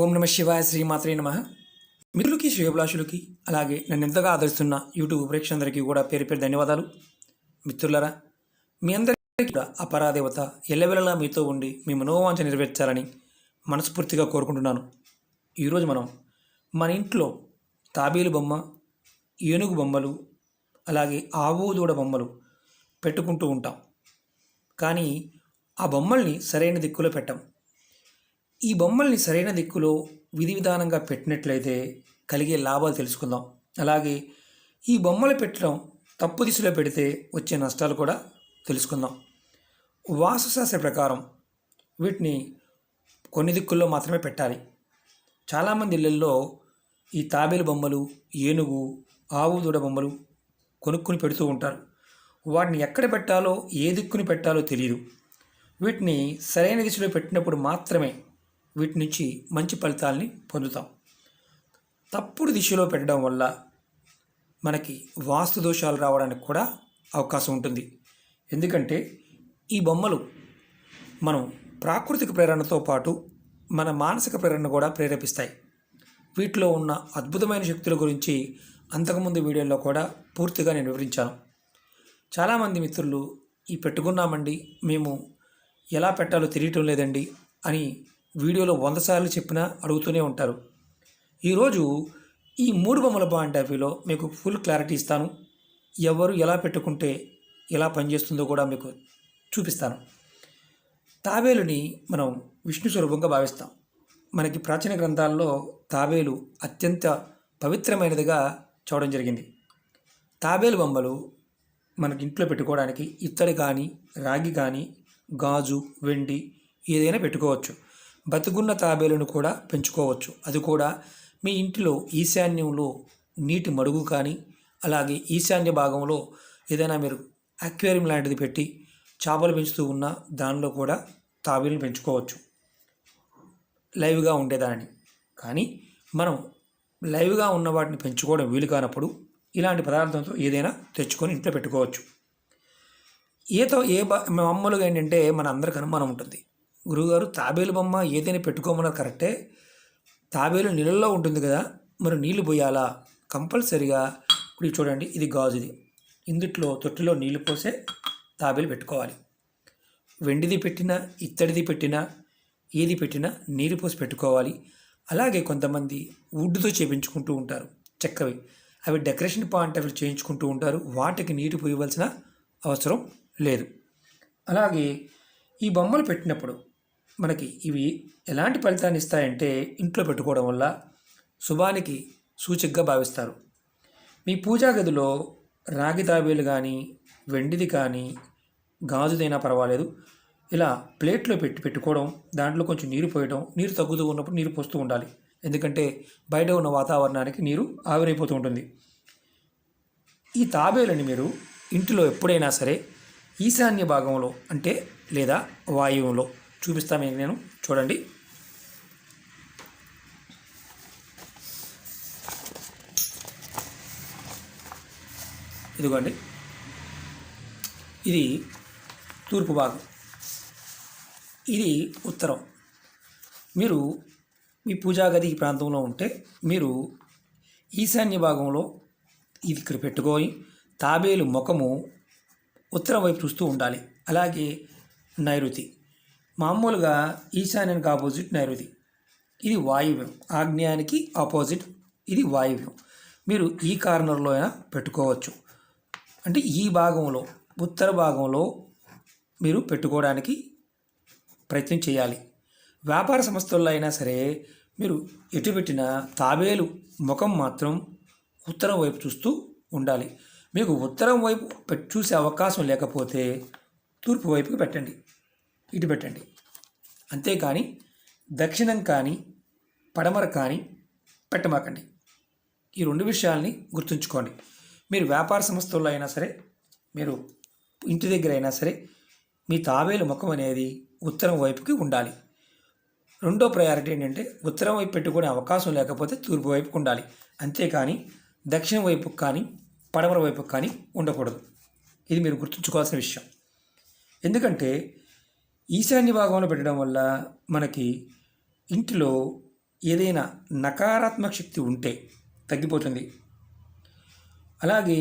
ఓం నమ శివాయ శ్రీమాత్రే నమ. మిత్రులకి శ్రేయోభిలాషులకి అలాగే నన్ను ఎంతగా ఆదరిస్తున్న యూట్యూబ్ ప్రేక్షకులందరికీ కూడా పేరు పేరు ధన్యవాదాలు. మిత్రులరా, మీ అందరికీ కూడా అపరాదేవత ఎల్లవెల్లలా మీతో ఉండి మీ మనోవాంఛ నెరవేర్చాలని మనస్ఫూర్తిగా కోరుకుంటున్నాను. ఈరోజు మనం మన ఇంట్లో తాబేలు బొమ్మ, ఏనుగు బొమ్మలు, అలాగే ఆవు దూడ బొమ్మలు పెట్టుకుంటూ ఉంటాం. కానీ ఆ బొమ్మల్ని సరైన దిక్కులో పెట్టాం. ఈ బొమ్మల్ని సరైన దిక్కులో విధి విధానంగా పెట్టినట్లయితే కలిగే లాభాలు తెలుసుకుందాం. అలాగే ఈ బొమ్మలు పెట్టడం తప్పు దిశలో పెడితే వచ్చే నష్టాలు కూడా తెలుసుకుందాం. వాస్తుశాస్త్ర ప్రకారం వీటిని కొన్ని దిక్కుల్లో మాత్రమే పెట్టాలి. చాలామంది ఇళ్ళల్లో ఈ తాబేలు బొమ్మలు, ఏనుగు, ఆవు దూడ బొమ్మలు కొనుక్కుని పెడుతూ ఉంటారు. వాటిని ఎక్కడ పెట్టాలో, ఏ దిక్కుని పెట్టాలో తెలియదు. వీటిని సరైన దిశలో పెట్టినప్పుడు మాత్రమే వీటి నుంచి మంచి ఫలితాలని పొందుతాం. తప్పుడు దిశలో పెట్టడం వల్ల మనకి వాస్తు దోషాలు రావడానికి కూడా అవకాశం ఉంటుంది. ఎందుకంటే ఈ బొమ్మలు మనం ప్రాకృతిక ప్రేరణతో పాటు మన మానసిక ప్రేరణ కూడా ప్రేరేపిస్తాయి. వీటిలో ఉన్న అద్భుతమైన శక్తుల గురించి అంతకుముందు వీడియోలో కూడా పూర్తిగా నేను వివరించాను. చాలామంది మిత్రులు ఈ పెట్టుకున్నామండి, మేము ఎలా పెట్టాలో తెలియటం లేదండి అని వీడియోలో 100 సార్లు చెప్పినా అడుగుతూనే ఉంటారు. ఈరోజు ఈ 3 బొమ్మల పాయింట్ ఆఫ్ వ్యూలో మీకు ఫుల్ క్లారిటీ ఇస్తాను. ఎవరు ఎలా పెట్టుకుంటే ఎలా పనిచేస్తుందో కూడా మీకు చూపిస్తాను. తాబేలుని మనం విష్ణు స్వరూపంగా భావిస్తాం. మనకి ప్రాచీన గ్రంథాల్లో తాబేలు అత్యంత పవిత్రమైనదిగా చూడడం జరిగింది. తాబేలు బొమ్మలు మనకి ఇంట్లో పెట్టుకోవడానికి ఇత్తడి కానీ, రాగి కానీ, గాజు, వెండి ఏదైనా పెట్టుకోవచ్చు. బతుకున్న తాబేలును కూడా పెంచుకోవచ్చు. అది కూడా మీ ఇంటిలో ఈశాన్యంలో నీటి మడుగు కానీ, అలాగే ఈశాన్య భాగంలో ఏదైనా మీరు అక్వేరియం లాంటిది పెట్టి చేపలు పెంచుతూ ఉన్న దానిలో కూడా తాబేలును పెంచుకోవచ్చు లైవ్గా ఉండేదాన్ని. కానీ మనం లైవ్గా ఉన్న వాటిని పెంచుకోవడం వీలు కానప్పుడు ఇలాంటి పదార్థంతో ఏదైనా తెచ్చుకొని ఇంట్లో పెట్టుకోవచ్చు. మామూలుగా ఏంటంటే మన అందరికి అనుమానం ఉంటుంది, గురువుగారు తాబేలు బొమ్మ ఏదైనా పెట్టుకోమన్నారు కరెక్టే, తాబేలు నీళ్ళల్లో ఉంటుంది కదా, మరి నీళ్లు పోయాలా? కంపల్సరిగా ఇప్పుడు చూడండి, ఇది గాజుది, ఇందుట్లో తొట్టిలో నీళ్లు పోసే తాబేలు పెట్టుకోవాలి. వెండిది పెట్టినా, ఇత్తడిది పెట్టినా, ఏది పెట్టినా నీరు పోసి పెట్టుకోవాలి. అలాగే కొంతమంది వుడ్తో చేయించుకుంటూ ఉంటారు, చెక్కవి, అవి డెకరేషన్ పాయింట్ అవి చేయించుకుంటూ ఉంటారు. వాటికి నీరు పోయవలసిన అవసరం లేదు. అలాగే ఈ బొమ్మలు పెట్టినప్పుడు మనకి ఇవి ఎలాంటి ఫలితాన్ని ఇస్తాయంటే, ఇంట్లో పెట్టుకోవడం వల్ల శుభానికి సూచికగా భావిస్తారు. మీ పూజా గదిలో రాగి తాబేలు కానీ, వెండిది కానీ, గాజుదైనా పర్వాలేదు, ఇలా ప్లేట్లో పెట్టుకోవడం, దాంట్లో కొంచెం నీరు పోయడం, నీరు తగ్గుతూ ఉన్నప్పుడు నీరు పోస్తూ ఉండాలి. ఎందుకంటే బయట ఉన్న వాతావరణానికి నీరు ఆవిరైపోతూ ఉంటుంది. ఈ తాబేలని మీరు ఇంటిలో ఎప్పుడైనా సరే ఈశాన్య భాగంలో అంటే లేదా వాయువులో చూపిస్తాను నేను, చూడండి. ఇదిగోండి, ఇది తూర్పు భాగం, ఇది ఉత్తరం. మీరు మీ పూజా గది ఈ ప్రాంతంలో ఉంటే మీరు ఈశాన్య భాగంలో ఇది ఇక్కడ పెట్టుకొని తాబేలు ముఖము ఉత్తరం వైపు చూస్తూ ఉండాలి. అలాగే నైరుతి, మామూలుగా ఈశాన్యానికి ఆపోజిట్ నైరుతి, ఇది వాయువ్యం. ఆగ్నేయానికి ఆపోజిట్ ఇది వాయువ్యం. మీరు ఈ కార్నర్లో అయినా పెట్టుకోవచ్చు. అంటే ఈ భాగంలో, ఉత్తర భాగంలో మీరు పెట్టుకోవడానికి ప్రయత్నం చేయాలి. వ్యాపార సంస్థల్లో అయినా సరే మీరు ఎటు పెట్టినా తాబేలు ముఖం మాత్రం ఉత్తరం వైపు చూస్తూ ఉండాలి. మీకు ఉత్తరం వైపు చూసే అవకాశం లేకపోతే తూర్పు వైపుకి పెట్టండి, ఇటు పెట్టండి. అంతేకాని దక్షిణం కానీ, పడమర కానీ పెట్టమాకండి. ఈ 2 విషయాల్ని గుర్తుంచుకోండి. మీరు వ్యాపార సంస్థల్లో అయినా సరే, మీరు ఇంటి దగ్గర అయినా సరే, మీ తాబేలు ముఖం అనేది ఉత్తరం వైపుకి ఉండాలి. రెండో ప్రయారిటీ ఏంటంటే, ఉత్తరం వైపు పెట్టుకునే అవకాశం లేకపోతే తూర్పు వైపుకి ఉండాలి. అంతేకాని దక్షిణం వైపుకి కానీ, పడమర వైపుకి కానీ ఉండకూడదు. ఇది మీరు గుర్తుంచుకోవాల్సిన విషయం. ఎందుకంటే ఈశాన్య భాగంలో పెట్టడం వల్ల మనకి ఇంటిలో ఏదైనా నకారాత్మక శక్తి ఉంటే తగ్గిపోతుంది. అలాగే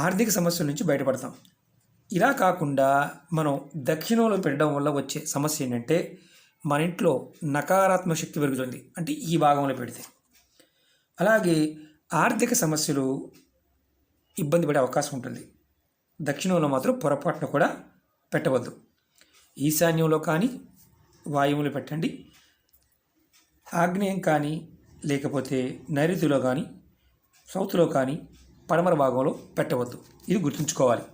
ఆర్థిక సమస్యల నుంచి బయటపడతాం. ఇలా కాకుండా మనం దక్షిణంలో పెట్టడం వల్ల వచ్చే సమస్య ఏంటంటే మన ఇంట్లో నకారాత్మక శక్తి పెరుగుతుంది, అంటే ఈ భాగంలో పెడితే. అలాగే ఆర్థిక సమస్యలు ఇబ్బంది పడే అవకాశం ఉంటుంది. దక్షిణంలో మాత్రం పొరపాటున కూడా పెట్టవద్దు. ఈశాన్యంలో కానీ వాయువులో పెట్టండి. ఆగ్నేయం కానీ లేకపోతే నైరుతిలో కానీ సౌత్లో కానీ పడమర భాగంలో పెట్టవద్దు. ఇది గుర్తుంచుకోవాలి.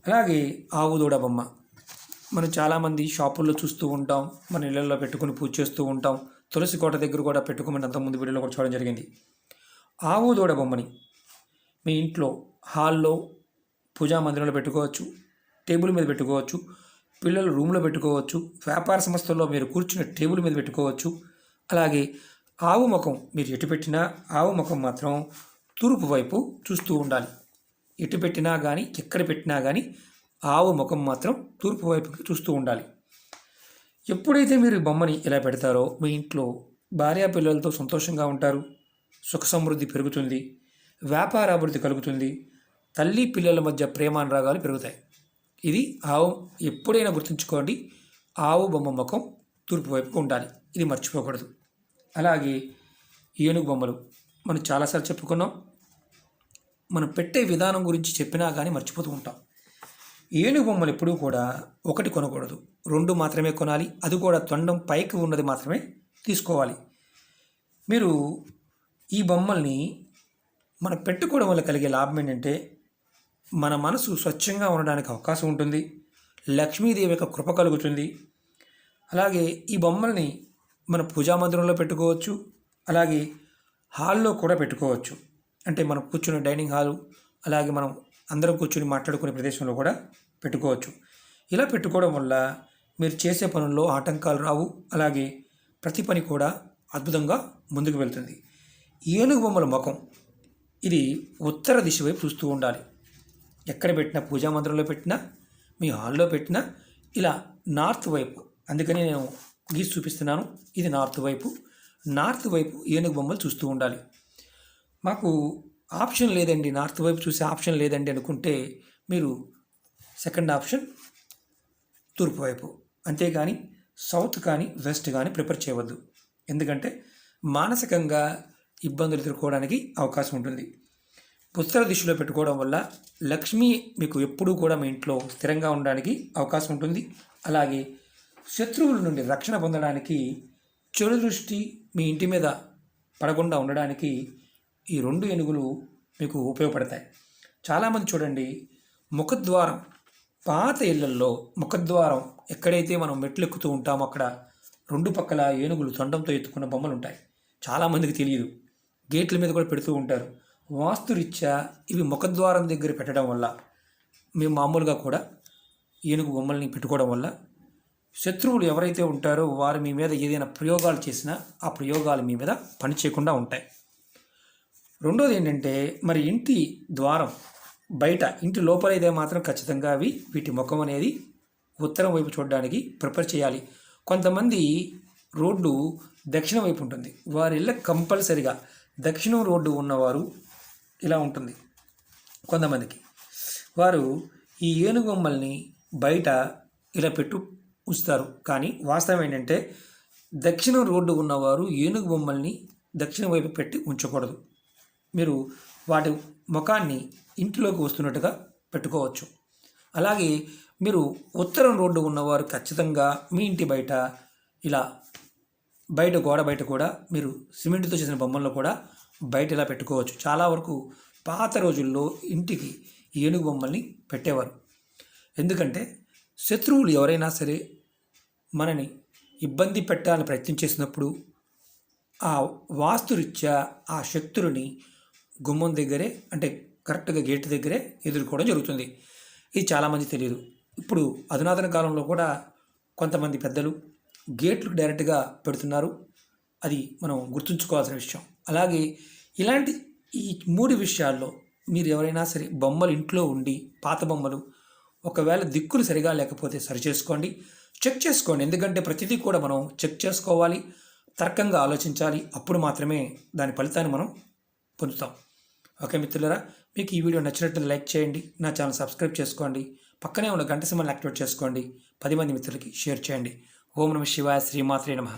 అలాగే ఆవు దూడ బొమ్మ మనం చాలామంది షాపుల్లో చూస్తూ ఉంటాం, మన ఇళ్లలో పెట్టుకుని పూజ చేస్తూ ఉంటాం. తులసి కోట దగ్గర కూడా పెట్టుకోమని అంతకుముందు వీడియోలో కూడా చూడడం జరిగింది. ఆవు దూడ బొమ్మని మీ ఇంట్లో హాల్లో పూజా మందిరంలో పెట్టుకోవచ్చు, టేబుల్ మీద పెట్టుకోవచ్చు, పిల్లలు రూమ్లో పెట్టుకోవచ్చు, వ్యాపార సంస్థల్లో మీరు కూర్చున్న టేబుల్ మీద పెట్టుకోవచ్చు. అలాగే ఆవు ముఖం మీరు ఎటు పెట్టినా ఆవు ముఖం మాత్రం తూర్పు వైపు చూస్తూ ఉండాలి. ఎటు పెట్టినా కానీ ఎక్కడ పెట్టినా కానీ ఆవు ముఖం మాత్రం తూర్పు వైపుకి చూస్తూ ఉండాలి. ఎప్పుడైతే మీరు ఈ బొమ్మని ఇలా పెడతారో మీ ఇంట్లో భార్యా పిల్లలతో సంతోషంగా ఉంటారు, సుఖ సమృద్ధి పెరుగుతుంది, వ్యాపార అభివృద్ధి కలుగుతుంది, తల్లి పిల్లల మధ్య ప్రేమానురాగాలు పెరుగుతాయి. ఇది ఆవు ఎప్పుడైనా గుర్తుంచుకోండి, ఆవు బొమ్మ ముఖం తూర్పు వైపుకు ఉండాలి. ఇది మర్చిపోకూడదు. అలాగే ఏనుగు బొమ్మలు మనం చాలాసార్లు చెప్పుకున్నాం. మనం పెట్టే విధానం గురించి చెప్పినా కానీ మర్చిపోతూ ఉంటాం. ఏనుగు బొమ్మలు ఎప్పుడూ కూడా ఒకటి కొనకూడదు, 2 మాత్రమే కొనాలి. అది కూడా తొండం పైకి ఉన్నది మాత్రమే తీసుకోవాలి. మీరు ఈ బొమ్మల్ని మనం పెట్టుకోవడం వల్ల కలిగే లాభం ఏంటంటే మన మనసు స్వచ్ఛంగా ఉండడానికి అవకాశం ఉంటుంది, లక్ష్మీదేవి యొక్క కృప కలుగుతుంది. అలాగే ఈ బొమ్మల్ని మన పూజా మందిరంలో పెట్టుకోవచ్చు, అలాగే హాల్లో కూడా పెట్టుకోవచ్చు. అంటే మనం కూర్చునే డైనింగ్ హాలు, అలాగే మనం అందరం కూర్చుని మాట్లాడుకునే ప్రదేశంలో కూడా పెట్టుకోవచ్చు. ఇలా పెట్టుకోవడం వల్ల మీరు చేసే పనుల్లో ఆటంకాలు రావు, అలాగే ప్రతి పని కూడా అద్భుతంగా ముందుకు వెళ్తుంది. ఏనుగు బొమ్మల ముఖం ఇది ఉత్తర దిశ వైపు చూస్తూ ఉండాలి. ఎక్కడ పెట్టినా, పూజా మందిరంలో పెట్టినా, మీ హాల్లో పెట్టినా ఇలా నార్త్ వైపు, అందుకని నేను గీసి చూపిస్తున్నాను. ఇది నార్త్ వైపు. నార్త్ వైపు ఏనుగు బొమ్మలు చూస్తూ ఉండాలి. మాకు ఆప్షన్ లేదండి, నార్త్ వైపు చూసే ఆప్షన్ లేదండి అనుకుంటే మీరు సెకండ్ ఆప్షన్ తూర్పు వైపు, అంతేగాని సౌత్ కానీ వెస్ట్ కానీ ప్రిఫర్ చేయవద్దు. ఎందుకంటే మానసికంగా ఇబ్బందులు ఎదుర్కోవడానికి అవకాశం ఉంటుంది. ఉత్తర దిశలో పెట్టుకోవడం వల్ల లక్ష్మి మీకు ఎప్పుడూ కూడా మీ ఇంట్లో స్థిరంగా ఉండడానికి అవకాశం ఉంటుంది. అలాగే శత్రువుల నుండి రక్షణ పొందడానికి, చెడు దృష్టి మీ ఇంటి మీద పడకుండా ఉండడానికి ఈ 2 ఏనుగులు మీకు ఉపయోగపడతాయి. చాలామంది చూడండి, ముఖద్వారం, పాత ఇళ్లల్లో ముఖద్వారం ఎక్కడైతే మనం మెట్లు ఎక్కుతూ ఉంటామో అక్కడ 2 పక్కల ఏనుగులు తొండంతో ఎత్తుకున్న బొమ్మలు ఉంటాయి. చాలామందికి తెలియదు, గేట్ల మీద కూడా పెడుతూ ఉంటారు. వాస్తురీత్యా ఇవి ముఖద్వారం దగ్గర పెట్టడం వల్ల, మేము మామూలుగా కూడా ఏనుగు బొమ్మల్ని పెట్టుకోవడం వల్ల శత్రువులు ఎవరైతే ఉంటారో వారు మీ మీద ఏదైనా ప్రయోగాలు చేసినా ఆ ప్రయోగాలు మీ మీద పనిచేయకుండా ఉంటాయి. రెండోది ఏంటంటే, మరి ఇంటి ద్వారం బయట, ఇంటి లోపల అయితే మాత్రం ఖచ్చితంగా వీటి ముఖం అనేది ఉత్తరం వైపు చూడడానికి ప్రిపేర్ చేయాలి. కొంతమంది రోడ్డు దక్షిణం వైపు ఉంటుంది, వారి ఇళ్ళ కంపల్సరిగా దక్షిణం రోడ్డు ఉన్నవారు ఇలా ఉంటుంది. కొంతమందికి వారు ఈ ఏనుగు బొమ్మల్ని బయట ఇలా ఉంచుతారు. కానీ వాస్తవం ఏంటంటే దక్షిణం రోడ్డు ఉన్నవారు ఏనుగు బొమ్మల్ని దక్షిణం వైపు పెట్టి ఉంచకూడదు. మీరు వాటి ముఖాన్ని ఇంటిలోకి వస్తున్నట్టుగా పెట్టుకోవచ్చు. అలాగే మీరు ఉత్తరం రోడ్డు ఉన్నవారు ఖచ్చితంగా మీ ఇంటి బయట ఇలా బయట గోడ బయట కూడా మీరు సిమెంట్తో చేసిన బొమ్మలను కూడా బయట ఇలా పెట్టుకోవచ్చు. చాలా వరకు పాత రోజుల్లో ఇంటికి ఏనుగు బొమ్మల్ని పెట్టేవారు. ఎందుకంటే శత్రువులు ఎవరైనా సరే మనని ఇబ్బంది పెట్టాలని ప్రయత్నం చేసినప్పుడు ఆ వాస్తురీత్యా ఆ శక్తులని గుమ్మం దగ్గరే, అంటే కరెక్ట్గా గేట్ దగ్గరే ఎదుర్కోవడం జరుగుతుంది. ఇది చాలామంది తెలియదు. ఇప్పుడు అధునాతన కాలంలో కూడా కొంతమంది పెద్దలు గేట్లు డైరెక్ట్గా పెడుతున్నారు. అది మనం గుర్తుంచుకోవాల్సిన విషయం. అలాగే ఇలాంటి ఈ 3 విషయాల్లో మీరు ఎవరైనా సరే బొమ్మలు ఇంట్లో ఉండి, పాత బొమ్మలు ఒకవేళ దిక్కులు సరిగా లేకపోతే సరి చేసుకోండి, చెక్ చేసుకోండి. ఎందుకంటే ప్రతిదీ కూడా మనం చెక్ చేసుకోవాలి. తర్కంగా ఆలోచించాలి. అప్పుడు మాత్రమే దాని ఫలితాన్ని మనం పొందుతాం. ఓకే మిత్రులారా, మీకు ఈ వీడియో నచ్చినట్లయితే లైక్ చేయండి, నా ఛానల్ సబ్స్క్రైబ్ చేసుకోండి, పక్కనే ఉన్న గంట సింబల్ని యాక్టివేట్ చేసుకోండి, 10 మంది మిత్రులకి షేర్ చేయండి. ఓం నమః శివాయ, శ్రీమాత్రే నమః.